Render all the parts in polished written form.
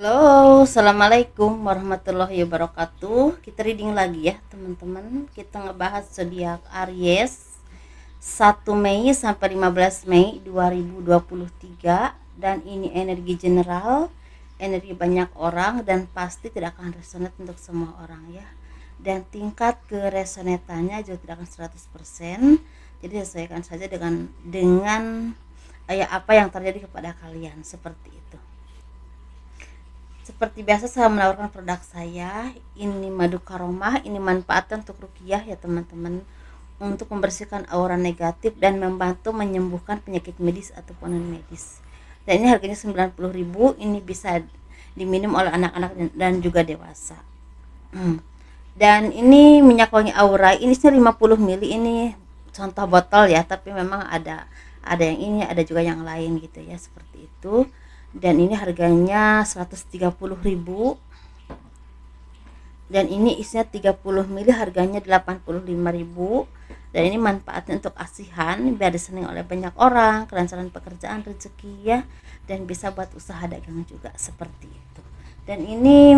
Halo, assalamualaikum warahmatullahi wabarakatuh. Kita reading lagi ya teman-teman. Kita ngebahas zodiak Aries 1 Mei sampai 15 Mei 2023. Dan ini energi general, energi banyak orang, dan pasti tidak akan resonate untuk semua orang ya. Dan tingkat keresonatannya juga tidak akan 100%. Jadi sesuaikan saja dengan apa yang terjadi kepada kalian, seperti itu. Seperti biasa saya menawarkan produk saya. Ini madu karomah, ini manfaatnya untuk rukiah ya teman-teman, untuk membersihkan aura negatif dan membantu menyembuhkan penyakit medis ataupun non medis. Dan ini harganya 90.000. Ini bisa diminum oleh anak-anak dan juga dewasa. Dan ini minyak wangi aura, ini 50 ml. Ini contoh botol ya, tapi memang ada yang ini, ada juga yang lain gitu ya, seperti itu. Dan ini harganya 130.000. Dan ini isinya 30 ml, harganya 85.000. Dan ini manfaatnya untuk asihan, biar disenangi oleh banyak orang, kelancaran pekerjaan, rezeki ya, dan bisa buat usaha dagang juga, seperti itu. Dan ini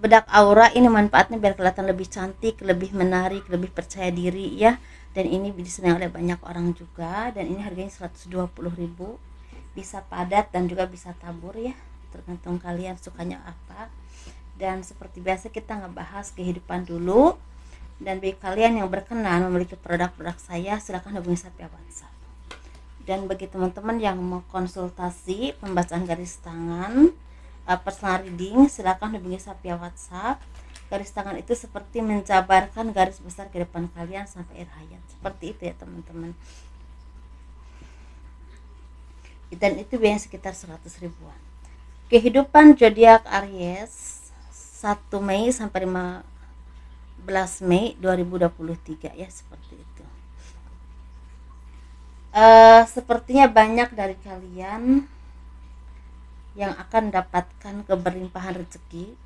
bedak aura, ini manfaatnya biar kelihatan lebih cantik, lebih menarik, lebih percaya diri ya. Dan ini disenangi oleh banyak orang juga. Dan ini harganya 120.000. Bisa padat dan juga bisa tabur ya, tergantung kalian sukanya apa. Dan seperti biasa kita ngebahas kehidupan dulu. Dan bagi kalian yang berkenan memiliki produk-produk saya, silahkan hubungi saya via WhatsApp. Dan bagi teman-teman yang mau konsultasi pembacaan garis tangan, personal reading, silahkan hubungi saya via WhatsApp. Garis tangan itu seperti menjabarkan garis besar ke depan kalian sampai akhir hayat, seperti itu ya teman-teman. Dan itu biayanya sekitar 100 ribuan. Kehidupan zodiak Aries 1 Mei sampai 15 Mei 2023 ya, seperti itu. Sepertinya banyak dari kalian yang akan mendapatkan keberlimpahan rezeki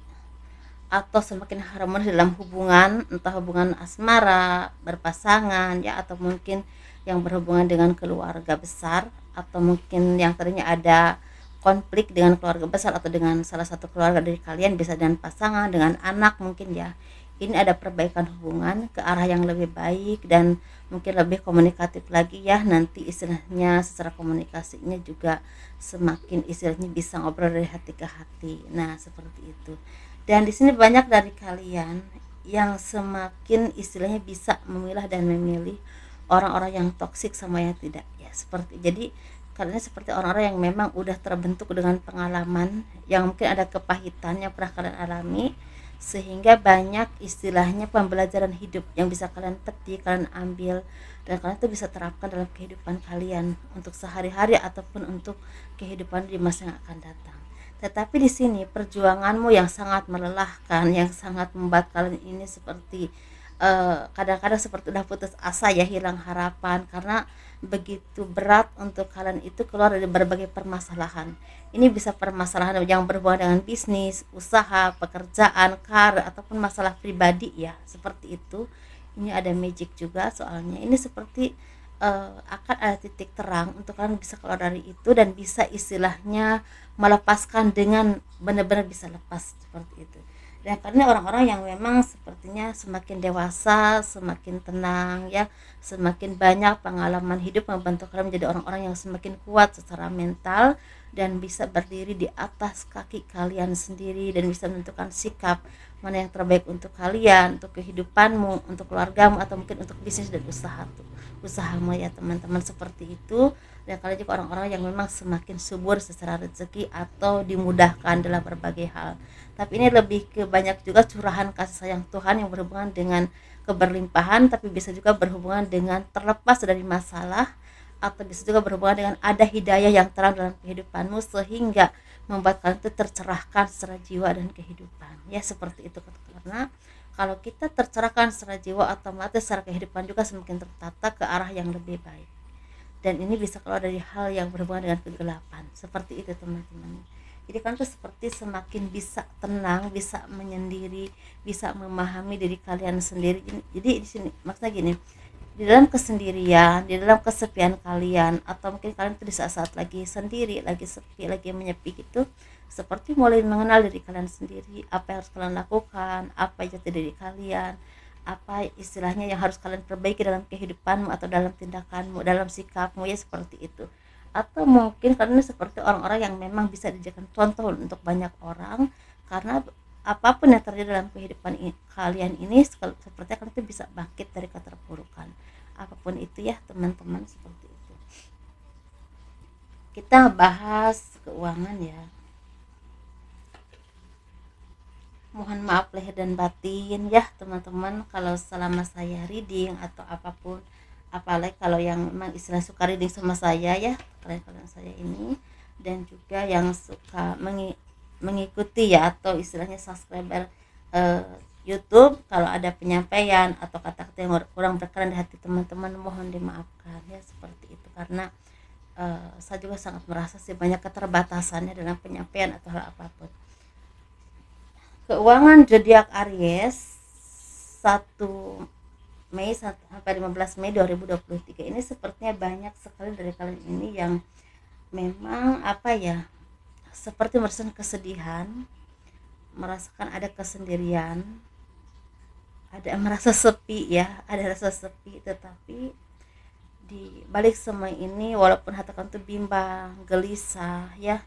atau semakin harmonis dalam hubungan, entah hubungan asmara, berpasangan ya, atau mungkin yang berhubungan dengan keluarga besar, atau mungkin yang tadinya ada konflik dengan keluarga besar atau dengan salah satu keluarga dari kalian, bisa dengan pasangan, dengan anak mungkin ya. Ini ada perbaikan hubungan ke arah yang lebih baik dan mungkin lebih komunikatif lagi ya, nanti istilahnya secara komunikasinya juga semakin istilahnya bisa ngobrol dari hati ke hati. Nah, seperti itu. Dan di sini banyak dari kalian yang semakin istilahnya bisa memilah dan memilih orang-orang yang toksik sama yang tidak ya, seperti jadi karena seperti orang-orang yang memang udah terbentuk dengan pengalaman yang mungkin ada kepahitan yang pernah kalian alami, sehingga banyak istilahnya pembelajaran hidup yang bisa kalian petik, kalian ambil, dan kalian tuh bisa terapkan dalam kehidupan kalian untuk sehari-hari ataupun untuk kehidupan di masa yang akan datang. Tetapi di sini perjuanganmu yang sangat melelahkan, yang sangat membuat kalian ini seperti kadang-kadang seperti udah putus asa ya, hilang harapan, karena begitu berat untuk kalian itu keluar dari berbagai permasalahan. Ini bisa permasalahan yang berhubungan dengan bisnis, usaha, pekerjaan, karir, ataupun masalah pribadi ya, seperti itu. Ini ada magic juga, soalnya ini seperti akan ada titik terang untuk kalian bisa keluar dari itu dan bisa istilahnya melepaskan dengan benar-benar bisa lepas, seperti itu. Dan karena orang-orang yang memang sepertinya semakin dewasa, semakin tenang ya, semakin banyak pengalaman hidup membantu kalian menjadi orang-orang yang semakin kuat secara mental dan bisa berdiri di atas kaki kalian sendiri dan bisa menentukan sikap mana yang terbaik untuk kalian, untuk kehidupanmu, untuk keluargamu, atau mungkin untuk bisnis dan usahamu ya teman-teman, seperti itu. Dan kalian juga orang-orang yang memang semakin subur secara rezeki atau dimudahkan dalam berbagai hal. Tapi ini lebih ke banyak juga curahan kasih sayang Tuhan yang berhubungan dengan keberlimpahan, tapi bisa juga berhubungan dengan terlepas dari masalah, atau bisa juga berhubungan dengan ada hidayah yang terang dalam kehidupanmu sehingga membuat kalian itu tercerahkan secara jiwa dan kehidupan ya, seperti itu. Karena kalau kita tercerahkan secara jiwa, otomatis secara kehidupan juga semakin tertata ke arah yang lebih baik. Dan ini bisa keluar dari hal yang berhubungan dengan kegelapan, seperti itu teman-teman. Jadi kan tuh seperti semakin bisa tenang, bisa menyendiri, bisa memahami diri kalian sendiri. Jadi di sini maksudnya gini, di dalam kesendirian, di dalam kesepian kalian, atau mungkin kalian tuh di saat-saat lagi sendiri, lagi sepi, lagi menyepi gitu, seperti mulai mengenal diri kalian sendiri, apa yang harus kalian lakukan, apa jati diri kalian, apa istilahnya yang harus kalian perbaiki dalam kehidupanmu atau dalam tindakanmu, dalam sikapmu, ya seperti itu. Atau mungkin kalian seperti orang-orang yang memang bisa dijadikan contoh untuk banyak orang, karena apapun yang terjadi dalam kehidupan kalian ini seperti kalian itu bisa bangkit dari keterpurukan apapun itu ya teman-teman, seperti itu. Kita bahas keuangan ya. Mohon maaf lahir dan batin ya teman-teman kalau selama saya reading atau apapun, apalagi kalau yang memang istilah suka reading sama saya ya, kalian saya ini, dan juga yang suka mengikuti ya atau istilahnya subscriber YouTube, kalau ada penyampaian atau kata-kata yang kurang berkenan di hati teman-teman mohon dimaafkan ya, seperti itu. Karena saya juga sangat merasa sih banyak keterbatasannya dalam penyampaian atau hal apapun. Keuangan zodiak Aries 1 Mei sampai 15 Mei 2023 ini sepertinya banyak sekali dari kalian ini yang memang apa ya, seperti merasakan kesedihan, merasakan ada kesendirian, ada merasa sepi ya, ada rasa sepi. Tetapi di balik semua ini, walaupun hati kalian tuh bimbang, gelisah ya,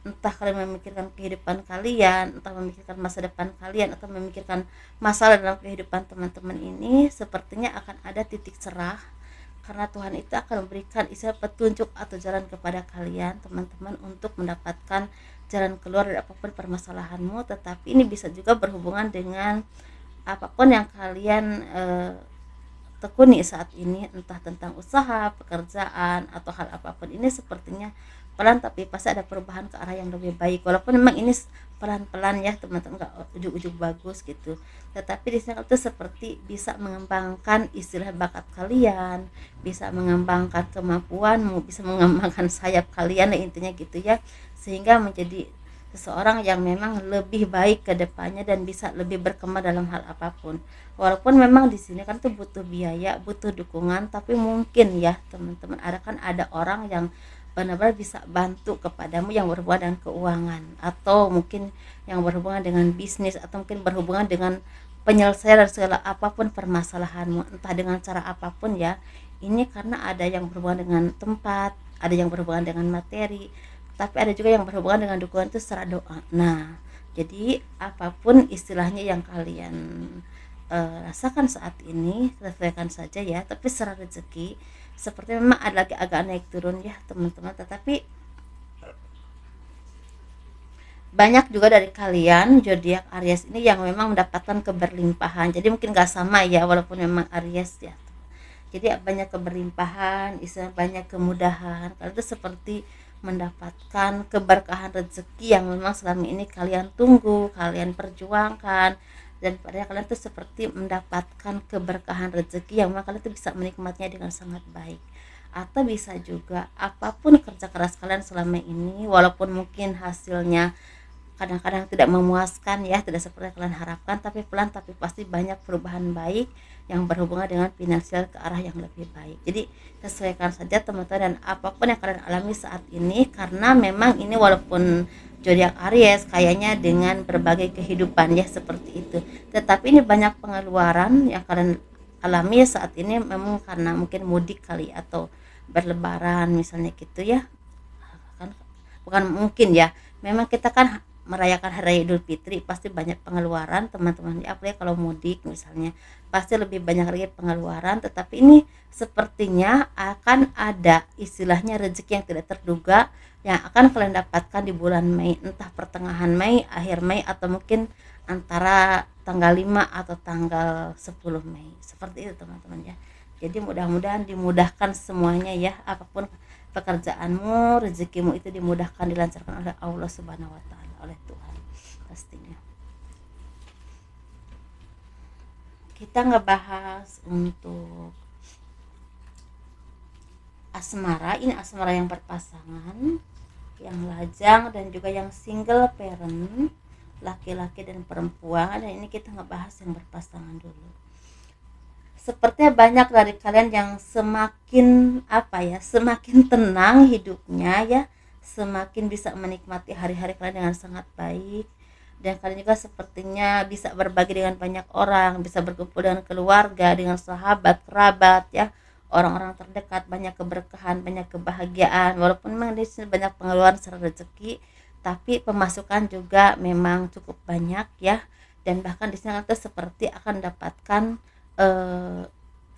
entah kalian memikirkan kehidupan kalian, entah memikirkan masa depan kalian, atau memikirkan masalah dalam kehidupan teman-teman ini, sepertinya akan ada titik cerah, karena Tuhan itu akan memberikan istilah petunjuk atau jalan kepada kalian teman-teman untuk mendapatkan jalan keluar dari apapun permasalahanmu. Tetapi ini bisa juga berhubungan dengan apapun yang kalian tekuni saat ini, entah tentang usaha, pekerjaan, atau hal apapun ini, sepertinya pelan tapi pasti ada perubahan ke arah yang lebih baik. Walaupun memang ini pelan-pelan ya teman-teman, nggak ujuk-ujuk bagus gitu, tetapi di sini itu seperti bisa mengembangkan istilah bakat kalian, bisa mengembangkan kemampuanmu, bisa mengembangkan sayap kalian, intinya gitu ya, sehingga menjadi seseorang yang memang lebih baik ke depannya dan bisa lebih berkembang dalam hal apapun. Walaupun memang di sini kan tuh butuh biaya, butuh dukungan, tapi mungkin ya teman-teman ada orang yang benar-benar bisa bantu kepadamu yang berhubungan dengan keuangan, atau mungkin yang berhubungan dengan bisnis, atau mungkin berhubungan dengan penyelesaian dari segala apapun permasalahanmu, entah dengan cara apapun ya. Ini karena ada yang berhubungan dengan tempat, ada yang berhubungan dengan materi, tapi ada juga yang berhubungan dengan dukungan itu secara doa. Nah, jadi apapun istilahnya yang kalian rasakan saat ini, sesuaikan saja ya. Tapi secara rezeki seperti memang ada lagi agak naik turun ya teman-teman, tetapi banyak juga dari kalian zodiak Aries ini yang memang mendapatkan keberlimpahan. Jadi mungkin gak sama ya, walaupun memang Aries ya, jadi banyak keberlimpahan, istilah banyak kemudahan. Kalian itu seperti mendapatkan keberkahan rezeki yang memang selama ini kalian tunggu, kalian perjuangkan, dan pada kalian tuh seperti mendapatkan keberkahan rezeki yang memang kalian tuh bisa menikmatinya dengan sangat baik. Atau bisa juga apapun kerja keras kalian selama ini, walaupun mungkin hasilnya kadang-kadang tidak memuaskan ya, tidak seperti yang kalian harapkan, tapi pelan tapi pasti banyak perubahan baik yang berhubungan dengan finansial ke arah yang lebih baik. Jadi sesuaikan saja teman-teman, dan apapun yang kalian alami saat ini, karena memang ini walaupun zodiak Aries kayaknya dengan berbagai kehidupan ya seperti itu, tetapi ini banyak pengeluaran yang kalian alami saat ini, memang karena mungkin mudik kali atau berlebaran misalnya gitu ya kan. Bukan mungkin ya, memang kita kan merayakan hari raya Idul Fitri pasti banyak pengeluaran teman-teman ya, apalagi kalau mudik misalnya pasti lebih banyak lagi pengeluaran. Tetapi ini sepertinya akan ada istilahnya rezeki yang tidak terduga yang akan kalian dapatkan di bulan Mei, entah pertengahan Mei, akhir Mei, atau mungkin antara tanggal 5 atau tanggal 10 Mei, seperti itu teman-teman ya. Jadi mudah-mudahan dimudahkan semuanya ya, apapun pekerjaanmu, rezekimu itu dimudahkan, dilancarkan oleh Allah Subhanahu wa taala, oleh Tuhan pastinya. Kita ngebahas untuk asmara. Ini asmara yang berpasangan, yang lajang, dan juga yang single parent, laki-laki dan perempuan. Dan ini kita ngebahas yang berpasangan dulu. sepertinya banyak dari kalian yang semakin apa ya, semakin tenang hidupnya ya, semakin bisa menikmati hari-hari kalian dengan sangat baik. Dan kalian juga sepertinya bisa berbagi dengan banyak orang, bisa berkumpul dengan keluarga, dengan sahabat, kerabat ya, orang-orang terdekat, banyak keberkahan, banyak kebahagiaan. Walaupun memang di sini banyak pengeluaran secara rezeki, tapi pemasukan juga memang cukup banyak ya. Dan bahkan di sini kita seperti akan mendapatkan eh,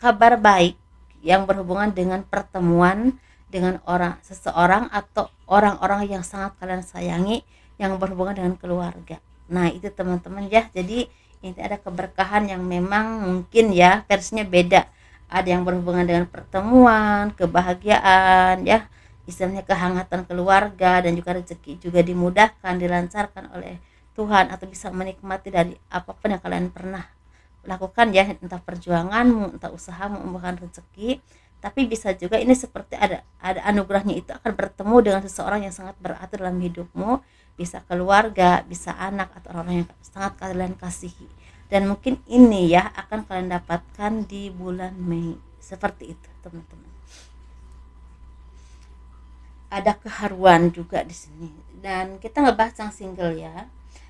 kabar baik yang berhubungan dengan pertemuan dengan seseorang atau orang-orang yang sangat kalian sayangi, yang berhubungan dengan keluarga. Nah itu teman-teman ya, jadi ini ada keberkahan yang memang mungkin ya versinya beda, ada yang berhubungan dengan pertemuan, kebahagiaan ya, istilahnya kehangatan keluarga, dan juga rezeki juga dimudahkan, dilancarkan oleh Tuhan, atau bisa menikmati dari apapun yang kalian pernah lakukan ya, entah perjuanganmu, entah usahamu membuahkan rezeki. Tapi bisa juga ini seperti ada anugerahnya, itu akan bertemu dengan seseorang yang sangat berarti dalam hidupmu, bisa keluarga, bisa anak, atau orang yang sangat kalian kasihi. Dan mungkin ini ya akan kalian dapatkan di bulan Mei, seperti itu teman-teman. Ada keharuan juga di sini. Dan kita ngebahas yang single ya.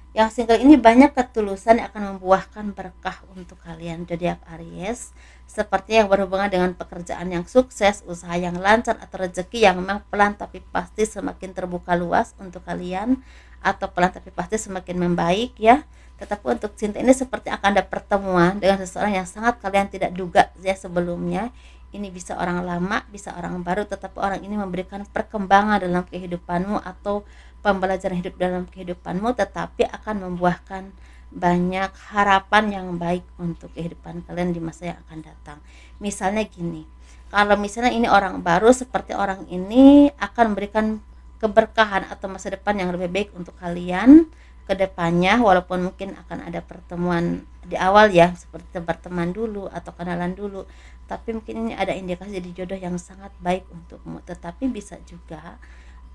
Yang single ini banyak ketulusan yang akan membuahkan berkah untuk kalian zodiak Aries, seperti yang berhubungan dengan pekerjaan yang sukses, usaha yang lancar, atau rezeki yang memang pelan tapi pasti semakin terbuka luas untuk kalian, atau pelan tapi pasti semakin membaik ya. Tetapi untuk cinta ini seperti akan ada pertemuan dengan seseorang yang sangat kalian tidak duga ya sebelumnya. Ini bisa orang lama, bisa orang baru, tetapi orang ini memberikan perkembangan dalam kehidupanmu atau pembelajaran hidup dalam kehidupanmu, tetapi akan membuahkan banyak harapan yang baik untuk kehidupan kalian di masa yang akan datang. Misalnya gini, kalau misalnya ini orang baru, seperti orang ini akan memberikan keberkahan atau masa depan yang lebih baik untuk kalian ke depannya, walaupun mungkin akan ada pertemuan di awal ya, seperti berteman dulu atau kenalan dulu, tapi mungkin ini ada indikasi jadi jodoh yang sangat baik untukmu. Tetapi bisa juga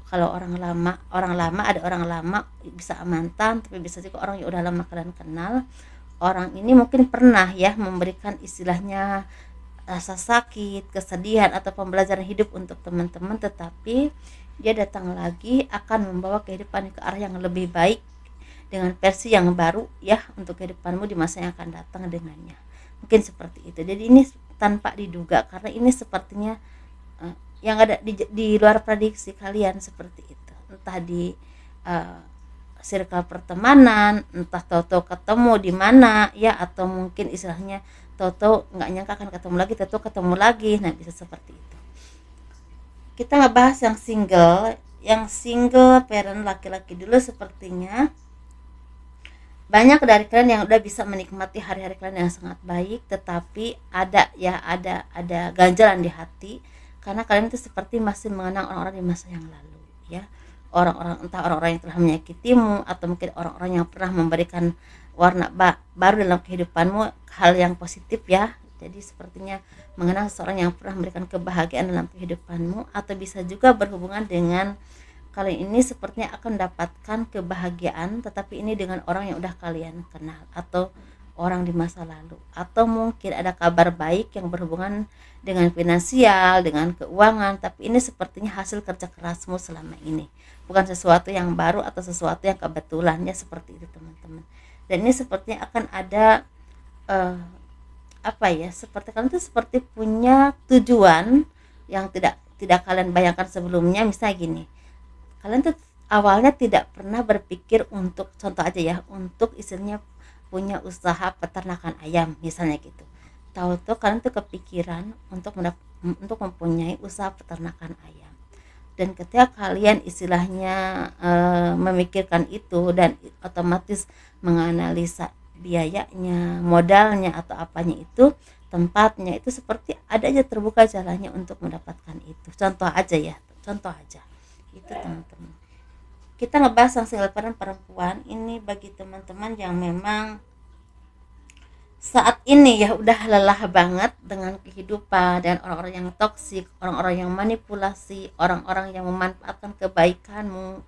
kalau orang lama ada orang lama, bisa mantan, tapi bisa juga orang yang udah lama kalian kenal. Orang ini mungkin pernah ya memberikan istilahnya rasa sakit, kesedihan, atau pembelajaran hidup untuk teman-teman, tetapi dia datang lagi akan membawa kehidupan ke arah yang lebih baik dengan versi yang baru ya untuk kehidupanmu di masa yang akan datang dengannya. Mungkin seperti itu. Jadi ini tanpa diduga, karena ini sepertinya yang ada di luar prediksi kalian, seperti itu. Entah di uh, circle pertemanan, entah tahu-tahu ketemu di mana ya, atau mungkin istilahnya tahu-tahu nggak nyangka akan ketemu lagi, tahu-tahu ketemu lagi. Nah bisa seperti itu. Kita ngebahas yang single parent laki-laki dulu. Sepertinya banyak dari kalian yang udah bisa menikmati hari-hari kalian yang sangat baik, tetapi ada ganjalan di hati, karena kalian itu seperti masih mengenang orang-orang di masa yang lalu ya, entah orang-orang yang telah menyakitimu, atau mungkin orang-orang yang pernah memberikan warna baru dalam kehidupanmu, hal yang positif ya. Jadi sepertinya mengenang seseorang yang pernah memberikan kebahagiaan dalam kehidupanmu, atau bisa juga berhubungan dengan kalian ini sepertinya akan mendapatkan kebahagiaan, tetapi ini dengan orang yang udah kalian kenal atau orang di masa lalu, atau mungkin ada kabar baik yang berhubungan dengan finansial, dengan keuangan, tapi ini sepertinya hasil kerja kerasmu selama ini, bukan sesuatu yang baru atau sesuatu yang kebetulannya, seperti itu teman-teman. Dan ini sepertinya akan ada seperti kalian tuh seperti punya tujuan yang tidak kalian bayangkan sebelumnya. Misalnya gini, kalian tuh awalnya tidak pernah berpikir untuk, contoh aja ya, untuk istilahnya punya usaha peternakan ayam misalnya gitu. Tahu-tahu kalian tuh kepikiran untuk mempunyai usaha peternakan ayam. Dan ketika kalian istilahnya memikirkan itu dan otomatis menganalisa biayanya, modalnya, atau apanya itu, tempatnya itu, seperti ada aja terbuka jalannya untuk mendapatkan itu. Contoh aja itu teman-teman. Kita ngebahas yang single parent perempuan ini bagi teman-teman yang memang saat ini ya udah lelah banget dengan kehidupan, dan orang-orang yang toksik, orang-orang yang manipulasi, orang-orang yang memanfaatkan kebaikanmu,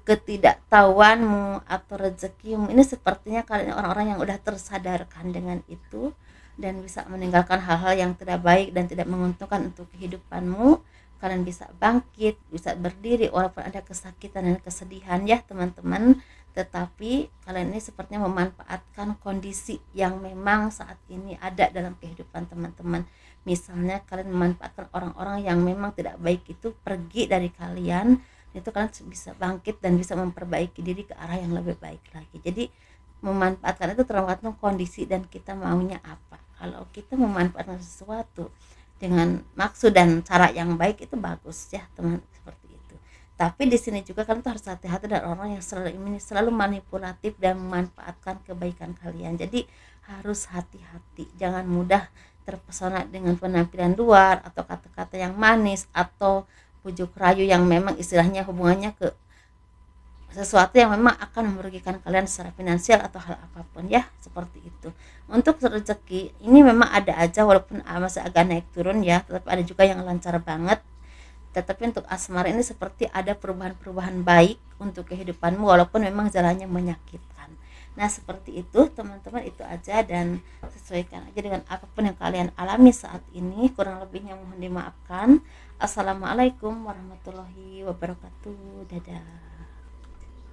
ketidaktahuanmu, atau rezekimu. Ini sepertinya kalian orang-orang yang udah tersadarkan dengan itu, dan bisa meninggalkan hal-hal yang tidak baik dan tidak menguntungkan untuk kehidupanmu. Kalian bisa bangkit, bisa berdiri walaupun ada kesakitan dan kesedihan ya teman-teman. Tetapi kalian ini sepertinya memanfaatkan kondisi yang memang saat ini ada dalam kehidupan teman-teman. Misalnya kalian memanfaatkan orang-orang yang memang tidak baik itu pergi dari kalian, itu kalian bisa bangkit dan bisa memperbaiki diri ke arah yang lebih baik lagi. Jadi memanfaatkan itu tergantung kondisi dan kita maunya apa. Kalau kita memanfaatkan sesuatu dengan maksud dan cara yang baik itu bagus ya teman, seperti itu. Tapi di sini juga kalian tuh harus hati-hati dari orang yang selalu manipulatif dan memanfaatkan kebaikan kalian. Jadi harus hati-hati, jangan mudah terpesona dengan penampilan luar atau kata-kata yang manis atau bujuk rayu yang memang istilahnya hubungannya ke sesuatu yang memang akan merugikan kalian secara finansial atau hal apapun ya, seperti itu. Untuk rezeki ini memang ada aja walaupun masih agak naik turun ya, tetapi ada juga yang lancar banget. Tetapi untuk asmara ini seperti ada perubahan-perubahan baik untuk kehidupanmu walaupun memang jalannya menyakitkan. Nah seperti itu teman-teman, itu aja, dan sesuaikan aja dengan apapun yang kalian alami saat ini. Kurang lebihnya mohon dimaafkan. Assalamualaikum warahmatullahi wabarakatuh. Dadah.